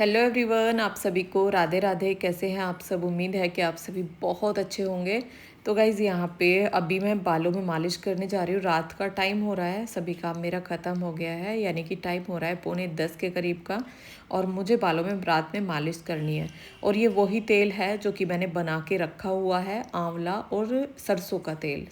Hello everyone, आप सभी को राधे राधे। कैसे हैं आप सब? उम्मीद है कि आप सभी बहुत अच्छे होंगे। तो गाइज़ यहाँ पे अभी मैं बालों में मालिश करने जा रही हूँ। रात का टाइम हो रहा है, सभी काम मेरा ख़त्म हो गया है, यानी कि टाइम हो रहा है 9:45 के करीब का। और मुझे बालों में रात में मालिश करनी है। और ये वही तेल है जो कि मैंने बना के रखा हुआ है, आंवला और सरसों का तेल।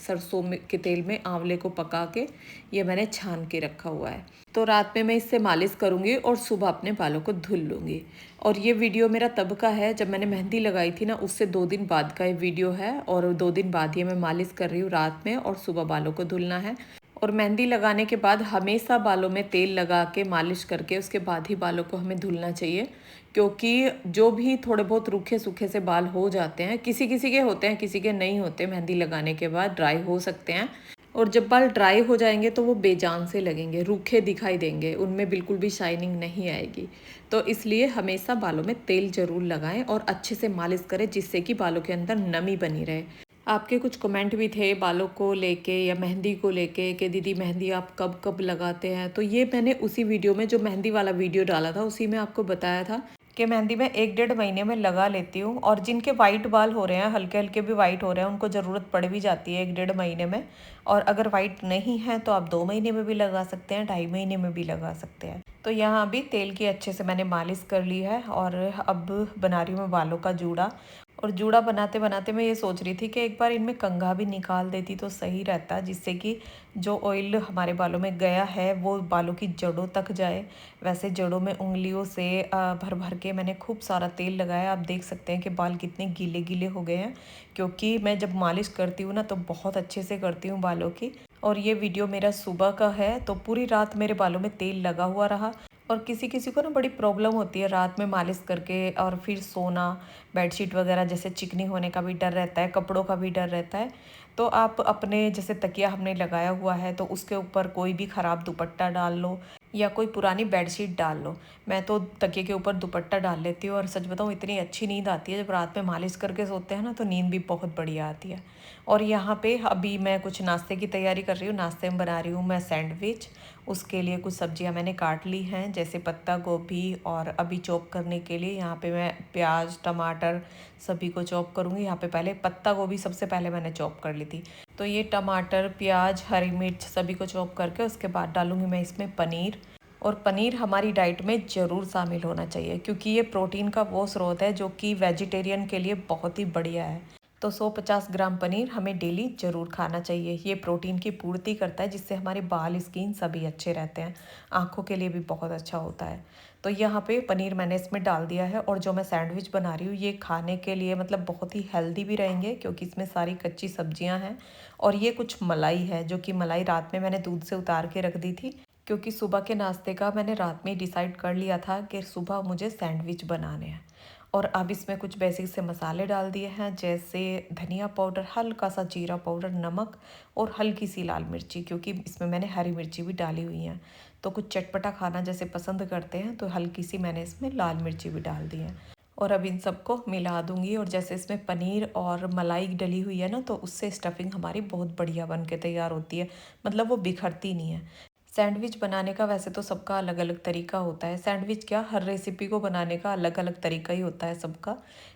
के तेल में आंवले को पका के ये मैंने छान के रखा हुआ है। तो रात में मैं इससे मालिश करूँगी और सुबह अपने बालों को धुल लूँगी। और ये वीडियो मेरा तब का है जब मैंने मेहंदी लगाई थी ना, उससे 2 दिन बाद का ये वीडियो है। और 2 दिन बाद ये मैं मालिश कर रही हूँ रात में, और सुबह बालों को धुलना है। और मेहंदी लगाने के बाद हमेशा बालों में तेल लगा के मालिश करके उसके बाद ही बालों को हमें धुलना चाहिए। क्योंकि जो भी थोड़े बहुत रूखे सूखे से बाल हो जाते हैं, किसी किसी के होते हैं, किसी के नहीं होते, मेहंदी लगाने के बाद ड्राई हो सकते हैं। और जब बाल ड्राई हो जाएंगे तो वो बेजान से लगेंगे, रूखे दिखाई देंगे, उनमें बिल्कुल भी शाइनिंग नहीं आएगी। तो इसलिए हमेशा बालों में तेल ज़रूर लगाएं और अच्छे से मालिश करें, जिससे कि बालों के अंदर नमी बनी रहे। आपके कुछ कमेंट भी थे बालों को लेके या मेहंदी को लेके कि दीदी मेहंदी आप कब कब लगाते हैं। तो ये मैंने उसी वीडियो में, जो मेहंदी वाला वीडियो डाला था, उसी में आपको बताया था कि मेहंदी मैं 1 डेढ़ महीने में लगा लेती हूँ। और जिनके वाइट बाल हो रहे हैं, हल्के हल्के भी वाइट हो रहे हैं, उनको ज़रूरत पड़ भी जाती है 1 डेढ़ महीने में। और अगर वाइट नहीं है तो आप 2 महीने में भी लगा सकते हैं, 2.5 महीने में भी लगा सकते हैं। तो यहाँ भी तेल की अच्छे से मैंने मालिश कर ली है। और अब बना रही हूँ मैं बालों का जूड़ा। और जूड़ा बनाते बनाते मैं ये सोच रही थी कि एक बार इनमें कंघा भी निकाल देती तो सही रहता, जिससे कि जो ऑयल हमारे बालों में गया है वो बालों की जड़ों तक जाए। वैसे जड़ों में उंगलियों से भर भर के मैंने खूब सारा तेल लगाया। आप देख सकते हैं कि बाल कितने गीले गीले हो गए हैं, क्योंकि मैं जब मालिश करती हूँ ना तो बहुत अच्छे से करती हूँ बालों की। और ये वीडियो मेरा सुबह का है, तो पूरी रात मेरे बालों में तेल लगा हुआ रहा। और किसी किसी को ना बड़ी प्रॉब्लम होती है रात में मालिश करके और फिर सोना। बेडशीट वगैरह जैसे चिकनी होने का भी डर रहता है, कपड़ों का भी डर रहता है। तो आप अपने जैसे तकिया हमने लगाया हुआ है तो उसके ऊपर कोई भी ख़राब दुपट्टा डाल लो या कोई पुरानी बेडशीट डाल लो। मैं तो तकिए के ऊपर दुपट्टा डाल लेती हूँ, और सच बताऊँ इतनी अच्छी नींद आती है जब रात में मालिश करके सोते हैं ना, तो नींद भी बहुत बढ़िया आती है। और यहाँ पे अभी मैं कुछ नाश्ते की तैयारी कर रही हूँ। नाश्ते में बना रही हूँ मैं सैंडविच। उसके लिए कुछ सब्जियां मैंने काट ली हैं, जैसे पत्ता गोभी। और अभी चॉप करने के लिए यहाँ पे मैं प्याज टमाटर सभी को चॉप करूँगी। यहाँ पे पहले पत्ता गोभी सबसे पहले मैंने चॉप कर ली थी। तो ये टमाटर प्याज हरी मिर्च सभी को चॉप करके उसके बाद डालूँगी मैं इसमें पनीर। और पनीर हमारी डाइट में ज़रूर शामिल होना चाहिए, क्योंकि ये प्रोटीन का वो स्रोत है जो कि वेजिटेरियन के लिए बहुत ही बढ़िया है। तो 150 ग्राम पनीर हमें डेली ज़रूर खाना चाहिए। ये प्रोटीन की पूर्ति करता है, जिससे हमारे बाल स्किन सभी अच्छे रहते हैं। आँखों के लिए भी बहुत अच्छा होता है। तो यहाँ पे पनीर मैंने इसमें डाल दिया है। और जो मैं सैंडविच बना रही हूँ ये खाने के लिए मतलब बहुत ही हेल्दी भी रहेंगे, क्योंकि इसमें सारी कच्ची सब्जियाँ हैं। और ये कुछ मलाई है, जो कि मलाई रात में मैंने दूध से उतार के रख दी थी, क्योंकि सुबह के नाश्ते का मैंने रात में डिसाइड कर लिया था कि सुबह मुझे सैंडविच बनाने हैं। और अब इसमें कुछ बेसिक से मसाले डाल दिए हैं, जैसे धनिया पाउडर, हल्का सा जीरा पाउडर, नमक और हल्की सी लाल मिर्ची, क्योंकि इसमें मैंने हरी मिर्ची भी डाली हुई हैं। तो कुछ चटपटा खाना जैसे पसंद करते हैं, तो हल्की सी मैंने इसमें लाल मिर्ची भी डाल दी है। और अब इन सबको मिला दूंगी। और जैसे इसमें पनीर और मलाई डली हुई है ना, तो उससे स्टफिंग हमारी बहुत बढ़िया बन के तैयार होती है, मतलब वो बिखरती नहीं है। सैंडविच बनाने का वैसे तो सबका अलग अलग तरीका होता है। सैंडविच क्या, हर रेसिपी को बनाने का अलग अलग तरीका ही होता है सबका।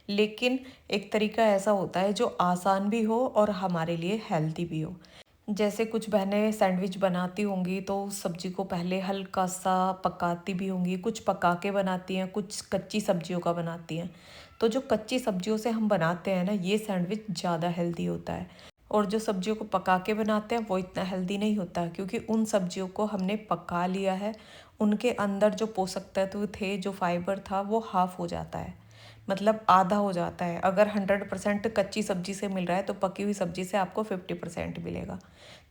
लेकिन एक तरीका ऐसा होता है जो आसान भी हो और हमारे लिए हेल्दी भी हो। जैसे कुछ बहनें सैंडविच बनाती होंगी तो उस सब्जी को पहले हल्का सा पकाती भी होंगी, कुछ पका के बनाती हैं, कुछ कच्ची सब्जियों का बनाती हैं। तो जो कच्ची सब्जियों से हम बनाते हैं ना, ये सैंडविच ज़्यादा हेल्दी होता है। और जो सब्जियों को पका के बनाते हैं वो इतना हेल्दी नहीं होता, क्योंकि उन सब्जियों को हमने पका लिया है। उनके अंदर जो पोषक तत्व थे, जो फाइबर था, वो हाफ हो जाता है, मतलब आधा हो जाता है। अगर 100% कच्ची सब्जी से मिल रहा है तो पकी हुई सब्जी से आपको 50% मिलेगा।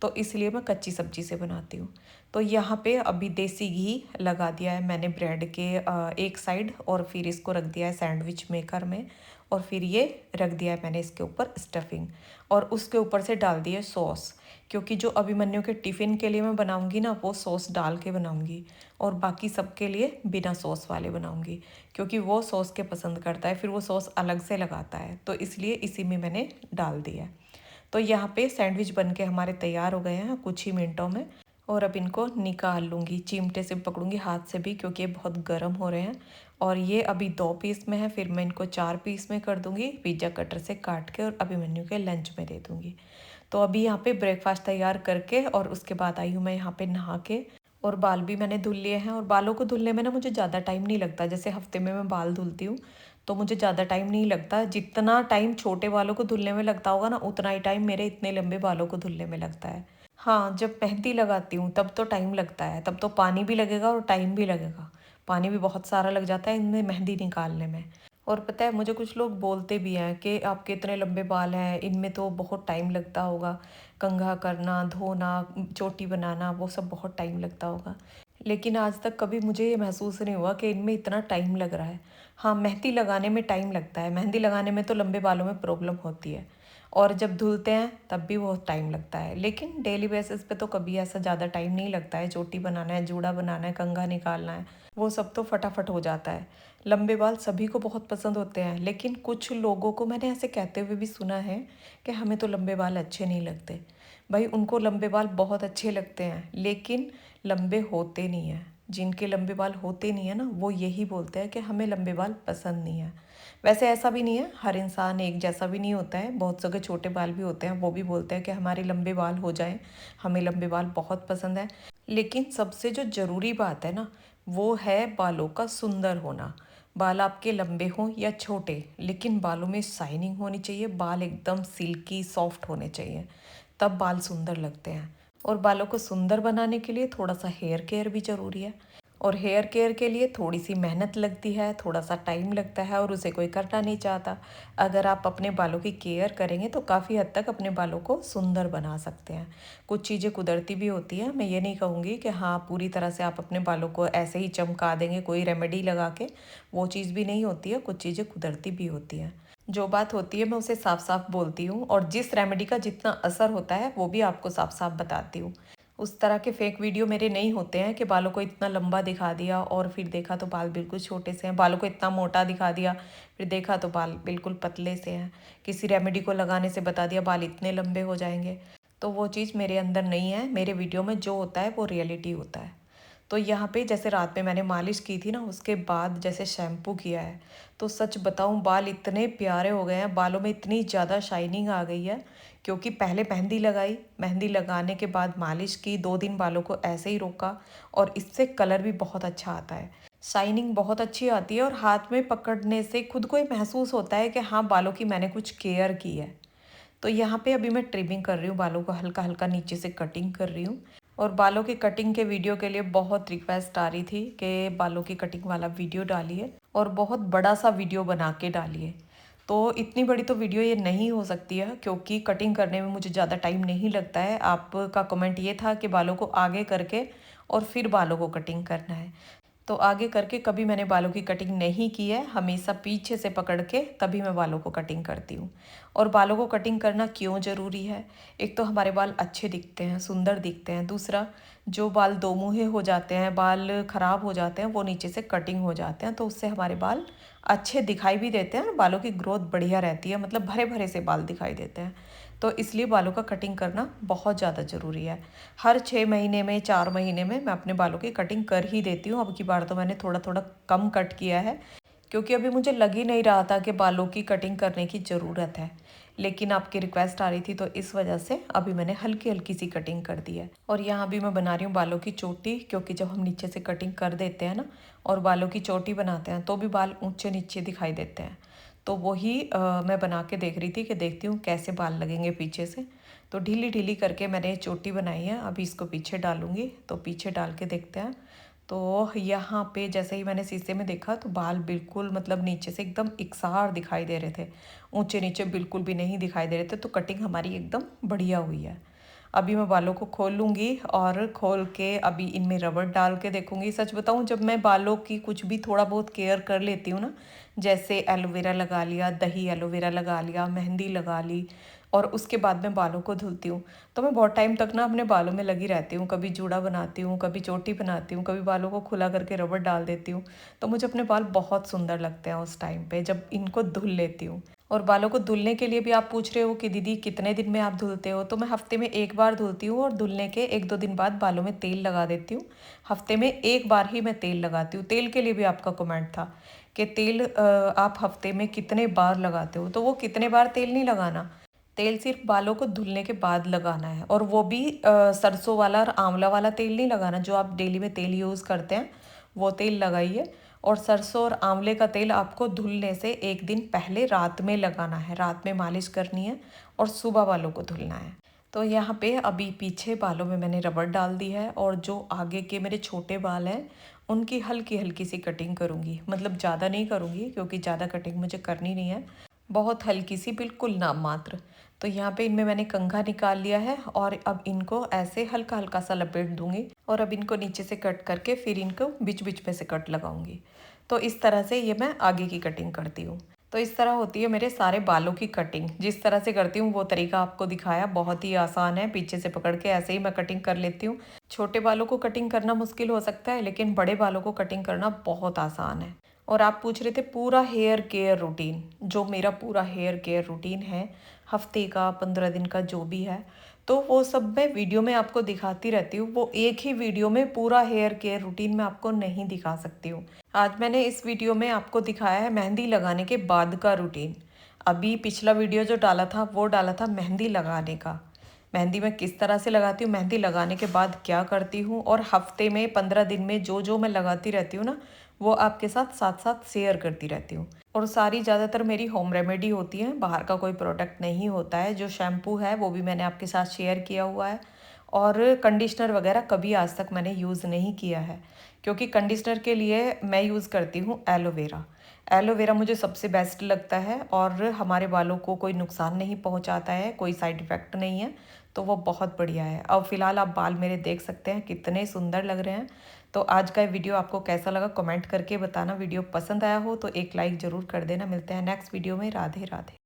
तो इसलिए मैं कच्ची सब्जी से बनाती हूँ। तो यहाँ पे अभी देसी घी लगा दिया है मैंने ब्रेड के एक साइड, और फिर इसको रख दिया है सैंडविच मेकर में। और फिर ये रख दिया है मैंने इसके ऊपर स्टफिंग। और उसके ऊपर से डाल दी है सॉस, क्योंकि जो अभिमन्यु के टिफ़िन के लिए मैं बनाऊंगी ना, वो सॉस डाल के बनाऊंगी। और बाकी सबके लिए बिना सॉस वाले बनाऊंगी, क्योंकि वो सॉस के पसंद करता है, फिर वो सॉस अलग से लगाता है, तो इसलिए इसी में मैंने डाल दिया है। तो यहाँ पे सैंडविच बन के हमारे तैयार हो गए हैं कुछ ही मिनटों में। और अब इनको निकाल लूँगी, चिमटे से पकड़ूंगी, हाथ से भी, क्योंकि ये बहुत गर्म हो रहे हैं। और ये अभी 2 पीस में है, फिर मैं इनको 4 पीस में कर दूँगी पिज़्ज़ा कटर से काट के, और अभिमन्यु के लंच में दे दूँगी। तो अभी यहाँ पे ब्रेकफास्ट तैयार करके और उसके बाद आई हूँ मैं यहाँ पे नहा के, और बाल भी मैंने धुल लिए हैं। और बालों को धुलने में ना मुझे ज़्यादा टाइम नहीं लगता, जैसे हफ्ते में मैं बाल धुलती हूँ तो मुझे ज़्यादा टाइम नहीं लगता। जितना टाइम छोटे बालों को धुलने में लगता होगा ना, उतना ही टाइम मेरे इतने लंबे बालों को धुलने में लगता है। हाँ, जब मेहंदी लगाती हूँ तब तो टाइम लगता है, तब तो पानी भी लगेगा और टाइम भी लगेगा। पानी भी बहुत सारा लग जाता है इनमें मेहंदी निकालने में। और पता है, मुझे कुछ लोग बोलते भी हैं कि आपके इतने लंबे बाल हैं, इनमें तो बहुत टाइम लगता होगा, कंघा करना, धोना, चोटी बनाना, वो सब बहुत टाइम लगता होगा। लेकिन आज तक कभी मुझे ये महसूस नहीं हुआ कि इनमें इतना टाइम लग रहा है। हाँ, मेहंदी लगाने में टाइम लगता है, मेहंदी लगाने में तो लंबे बालों में प्रॉब्लम होती है, और जब धुलते हैं तब भी बहुत टाइम लगता है। लेकिन डेली बेसिस पे तो कभी ऐसा ज़्यादा टाइम नहीं लगता है। चोटी बनाना है, जूड़ा बनाना है, कंघा निकालना है, वो सब तो फटाफट हो जाता है। लंबे बाल सभी को बहुत पसंद होते हैं, लेकिन कुछ लोगों को मैंने ऐसे कहते हुए भी सुना है कि हमें तो लंबे बाल अच्छे नहीं लगते। भाई, उनको लंबे बाल बहुत अच्छे लगते हैं, लेकिन लंबे होते नहीं हैं। जिनके लंबे बाल होते नहीं है ना, वो यही बोलते हैं कि हमें लंबे बाल पसंद नहीं है। वैसे ऐसा भी नहीं है, हर इंसान एक जैसा भी नहीं होता है। बहुत जगह छोटे बाल भी होते हैं, वो भी बोलते हैं कि हमारे लंबे बाल हो जाएं, हमें लंबे बाल बहुत पसंद है। लेकिन सबसे जो ज़रूरी बात है ना, वो है बालों का सुंदर होना। बाल आपके लंबे हों या छोटे, लेकिन बालों में शाइनिंग होनी चाहिए, बाल एकदम सिल्की सॉफ्ट होने चाहिए, तब बाल सुंदर लगते हैं। और बालों को सुंदर बनाने के लिए थोड़ा सा हेयर केयर भी ज़रूरी है, और हेयर केयर के लिए थोड़ी सी मेहनत लगती है, थोड़ा सा टाइम लगता है, और उसे कोई करना नहीं चाहता। अगर आप अपने बालों की केयर करेंगे तो काफ़ी हद तक अपने बालों को सुंदर बना सकते हैं। कुछ चीज़ें कुदरती भी होती हैं, मैं ये नहीं कहूँगी कि हाँ पूरी तरह से आप अपने बालों को ऐसे ही चमका देंगे कोई रेमेडी लगा के, वो चीज़ भी नहीं होती है। कुछ चीज़ें कुदरती भी होती हैं। जो बात होती है मैं उसे साफ साफ बोलती हूँ, और जिस रेमेडी का जितना असर होता है वो भी आपको साफ साफ बताती हूँ। उस तरह के फेक वीडियो मेरे नहीं होते हैं कि बालों को इतना लंबा दिखा दिया और फिर देखा तो बाल बिल्कुल छोटे से हैं, बालों को इतना मोटा दिखा दिया फिर देखा तो बाल बिल्कुल पतले से हैं, किसी रेमेडी को लगाने से बता दिया बाल इतने लंबे हो जाएंगे। तो वो चीज़ मेरे अंदर नहीं है। मेरे वीडियो में जो होता है वो रियलिटी होता है। तो यहाँ पे जैसे रात में मैंने मालिश की थी ना, उसके बाद जैसे शैम्पू किया है, तो सच बताऊँ बाल इतने प्यारे हो गए हैं, बालों में इतनी ज़्यादा शाइनिंग आ गई है। क्योंकि पहले मेहंदी लगाई, मेहंदी लगाने के बाद मालिश की, 2 दिन बालों को ऐसे ही रोका, और इससे कलर भी बहुत अच्छा आता है, शाइनिंग बहुत अच्छी आती है, और हाथ में पकड़ने से खुद को ये महसूस होता है कि हाँ बालों की मैंने कुछ केयर की है। तो यहाँ पे अभी मैं ट्रिमिंग कर रही हूँ, बालों को हल्का हल्का नीचे से कटिंग कर रही हूँ। और बालों की कटिंग के वीडियो के लिए बहुत रिक्वेस्ट आ रही थी कि बालों की कटिंग वाला वीडियो डालिए, और बहुत बड़ा सा वीडियो बना के डालिए। तो इतनी बड़ी तो वीडियो ये नहीं हो सकती है, क्योंकि कटिंग करने में मुझे ज़्यादा टाइम नहीं लगता है। आपका कमेंट ये था कि बालों को आगे करके और फिर बालों को कटिंग करना है, तो आगे करके कभी मैंने बालों की कटिंग नहीं की है, हमेशा पीछे से पकड़ के तभी मैं बालों को कटिंग करती हूँ। और बालों को कटिंग करना क्यों ज़रूरी है? एक तो हमारे बाल अच्छे दिखते हैं, सुंदर दिखते हैं। दूसरा, जो बाल दो मुँहे हो जाते हैं, बाल ख़राब हो जाते हैं, वो नीचे से कटिंग हो जाते हैं, तो उससे हमारे बाल अच्छे दिखाई भी देते हैं, और बालों की ग्रोथ बढ़िया रहती है, मतलब भरे भरे से बाल दिखाई देते हैं। तो इसलिए बालों का कटिंग करना बहुत ज़्यादा ज़रूरी है। हर 6 महीने में, 4 महीने में मैं अपने बालों की कटिंग कर ही देती हूँ। अब की बार तो मैंने थोड़ा थोड़ा कम कट किया है, क्योंकि अभी मुझे लग ही नहीं रहा था कि बालों की कटिंग करने की ज़रूरत है। लेकिन आपकी रिक्वेस्ट आ रही थी, तो इस वजह से अभी मैंने हल्की हल्की सी कटिंग कर दी है। और यहाँ भी मैं बना रही हूँ बालों की चोटी, क्योंकि जब हम नीचे से कटिंग कर देते हैं ना और बालों की चोटी बनाते हैं, तो भी बाल ऊंचे नीचे दिखाई देते हैं। तो वही मैं बना के देख रही थी कि देखती हूँ कैसे बाल लगेंगे पीछे से। तो ढीली ढीली करके मैंने चोटी बनाई है, अभी इसको पीछे डालूंगी, तो पीछे डाल के देखते हैं। तो यहाँ पे जैसे ही मैंने शीशे में देखा, तो बाल बिल्कुल मतलब नीचे से एकदम इकसार दिखाई दे रहे थे, ऊंचे नीचे बिल्कुल भी नहीं दिखाई दे रहे थे। तो कटिंग हमारी एकदम बढ़िया हुई है। अभी मैं बालों को खोल लूँगी, और खोल के अभी इनमें रबड़ डाल के देखूँगी। सच बताऊँ, जब मैं बालों की कुछ भी थोड़ा बहुत केयर कर लेती हूँ ना, जैसे एलोवेरा लगा लिया, दही एलोवेरा लगा लिया, मेहंदी लगा ली, और उसके बाद मैं बालों को धुलती हूँ। तो मैं बहुत टाइम तक ना अपने बालों में लगी रहती हूँ, कभी जूड़ा बनाती हूँ, कभी चोटी बनाती हूँ, कभी बालों को खुला करके रबड़ डाल देती हूँ। तो मुझे अपने बाल बहुत सुंदर लगते हैं उस टाइम पे जब इनको धुल लेती हूँ। और बालों को धुलने के लिए भी आप पूछ रहे हो कि दीदी कितने दिन में आप धुलते हो, तो मैं हफ्ते में एक बार धुलती हूँ और धुलने के 1-2 दिन बाद बालों में तेल लगा देती हूँ। हफ्ते में एक बार ही मैं तेल लगाती हूँ। तेल के लिए भी आपका कमेंट था कि तेल आप हफ्ते में कितने बार लगाते हो, तो वो कितने बार तेल नहीं लगाना, तेल सिर्फ बालों को धुलने के बाद लगाना है। और वो भी सरसों वाला और आंवला वाला तेल नहीं लगाना, जो आप डेली में तेल यूज़ करते हैं वो तेल लगाइए। और सरसों और आंवले का तेल आपको धुलने से एक दिन पहले रात में लगाना है, रात में मालिश करनी है और सुबह बालों को धुलना है। तो यहाँ पे अभी पीछे बालों में मैंने रबड़ डाल दी है, और जो आगे के मेरे छोटे बाल हैं उनकी हल्की हल्की सी कटिंग करूँगी, मतलब ज़्यादा नहीं करूँगी क्योंकि ज़्यादा कटिंग मुझे करनी नहीं है, बहुत हल्की सी, बिल्कुल नाम मात्र। तो यहाँ पे इनमें मैंने कंघा निकाल लिया है और अब इनको ऐसे हल्का हल्का सा लपेट दूंगी, और अब इनको नीचे से कट करके फिर इनको बीच बीच में से कट लगाऊंगी। तो इस तरह से ये मैं आगे की कटिंग करती हूँ। तो इस तरह होती है मेरे सारे बालों की कटिंग। जिस तरह से करती हूँ वो तरीका आपको दिखाया, बहुत ही आसान है, पीछे से पकड़ के ऐसे ही मैं कटिंग कर लेती हूँ। छोटे बालों को कटिंग करना मुश्किल हो सकता है, लेकिन बड़े बालों को कटिंग करना बहुत आसान है। और आप पूछ रहे थे पूरा हेयर केयर रूटीन, जो मेरा पूरा हेयर केयर रूटीन है, हफ्ते का 15 दिन का जो भी है, तो वो सब मैं वीडियो में आपको दिखाती रहती हूँ। वो एक ही वीडियो में पूरा हेयर केयर रूटीन मैं आपको नहीं दिखा सकती हूँ। आज मैंने इस वीडियो में आपको दिखाया है मेहंदी लगाने के बाद का रूटीन। अभी पिछला वीडियो जो डाला था वो डाला था मेहंदी लगाने का। मेहंदी मैं किस तरह से लगाती हूँ, मेहंदी लगाने के बाद क्या करती हूँ, और हफ्ते में 15 दिन में जो जो मैं लगाती रहती हूँ ना, वो आपके साथ साथ साथ शेयर करती रहती हूँ। और सारी ज़्यादातर मेरी होम रेमेडी होती है, बाहर का कोई प्रोडक्ट नहीं होता है। जो शैम्पू है वो भी मैंने आपके साथ शेयर किया हुआ है, और कंडीशनर वगैरह कभी आज तक मैंने यूज़ नहीं किया है, क्योंकि कंडीशनर के लिए मैं यूज़ करती हूँ एलोवेरा। एलोवेरा मुझे सबसे बेस्ट लगता है, और हमारे बालों को कोई नुकसान नहीं पहुँचाता है, कोई साइड इफ़ेक्ट नहीं है, तो वो बहुत बढ़िया है। अब फ़िलहाल आप बाल मेरे देख सकते हैं कितने सुंदर लग रहे हैं। तो आज का वीडियो आपको कैसा लगा कमेंट करके बताना। वीडियो पसंद आया हो तो एक लाइक ज़रूर कर देना। मिलते हैं नेक्स्ट वीडियो में। राधे राधे।